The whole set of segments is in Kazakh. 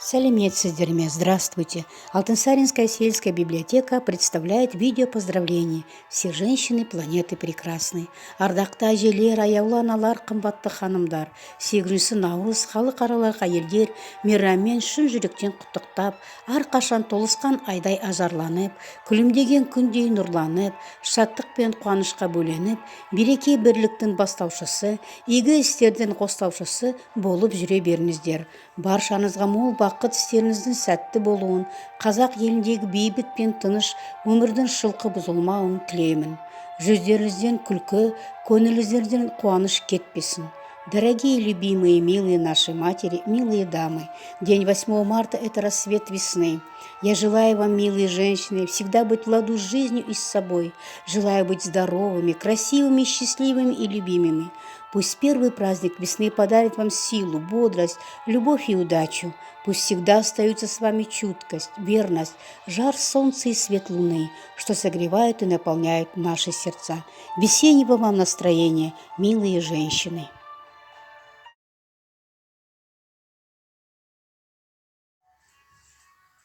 Сәлеметсіздер ме? Здравствуйте! Алтынсаринская сельская библиотека представляет видео поздравлений. Все женщины планеты прекрасны. Ардақты әжелер, аяулы аналар, қымбатты ханымдар. 8 наурыз халықаралық әйелдер мейраммен шын жүректен құттықтап, әрқашан толысқан айдай ажарланып, күлімдеген күндей нұрланып, шаттық пен қуанышқа бөленіп, береке бірліктің бастаушысы, игі істердің қостаушысы болып жүре беріңіздер. Баршаңызға мол бақыт істеріңіздің сәтті болуын, қазақ еліндегі бейбіт пен тыныш өмірдің шылқы бұзылмауын тілеймін. Жүздеріңізден күлкі, көңіліңізден қуаныш кетпесін. Дорогие, любимые, милые наши матери, милые дамы, день 8 марта – это рассвет весны. Я желаю вам, милые женщины, всегда быть в ладу с жизнью и с собой. Желаю быть здоровыми, красивыми, счастливыми и любимыми. Пусть первый праздник весны подарит вам силу, бодрость, любовь и удачу. Пусть всегда остаются с вами чуткость, верность, жар солнца и свет луны, что согревают и наполняют наши сердца. Весеннего вам настроения, милые женщины!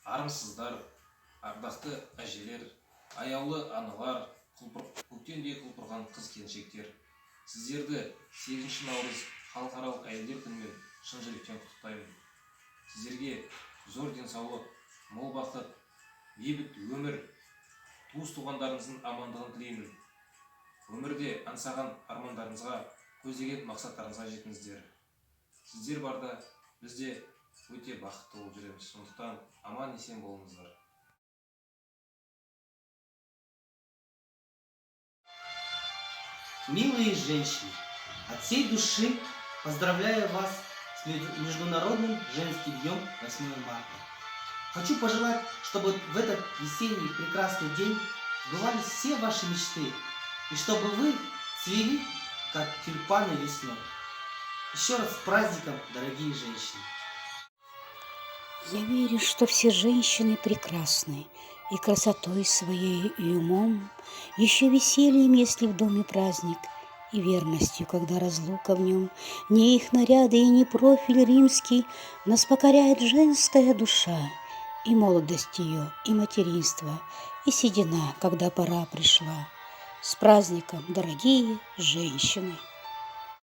Армысыздар, ардақты әжелер, аяулы аналар, көктемде құлпырған қыз-келіншектер. Сіздерді 8 наурыз халықаралық әйелдер күнімен шын жүректен құттықтаймын. Сіздерге зор денсаулық, мол бақыт, бейбіт өмір, туыс-туғандарыңыздың амандығын тілеймін. Өмірде аңсаған армандарыңызға, көздеген мақсаттарыңызға жетіңіздер. Сіздер барда бізде өте бақытты болып жүреміз. Сондықтан аман есен болыңыздар. Милые женщины, от всей души поздравляю вас с Международным женским днем 8 марта. Хочу пожелать, чтобы в этот весенний прекрасный день сбывались все ваши мечты, и чтобы вы цвели, как тюльпаны весной. Еще раз с праздником, дорогие женщины! Я верю, что все женщины прекрасны, и красотой своей, и умом, еще весельем, если в доме праздник, и верностью, когда разлука в нем. Не их наряды и не профиль римский нас покоряет женская душа, и молодость ее, и материнство, и седина, когда пора пришла. С праздником, дорогие женщины!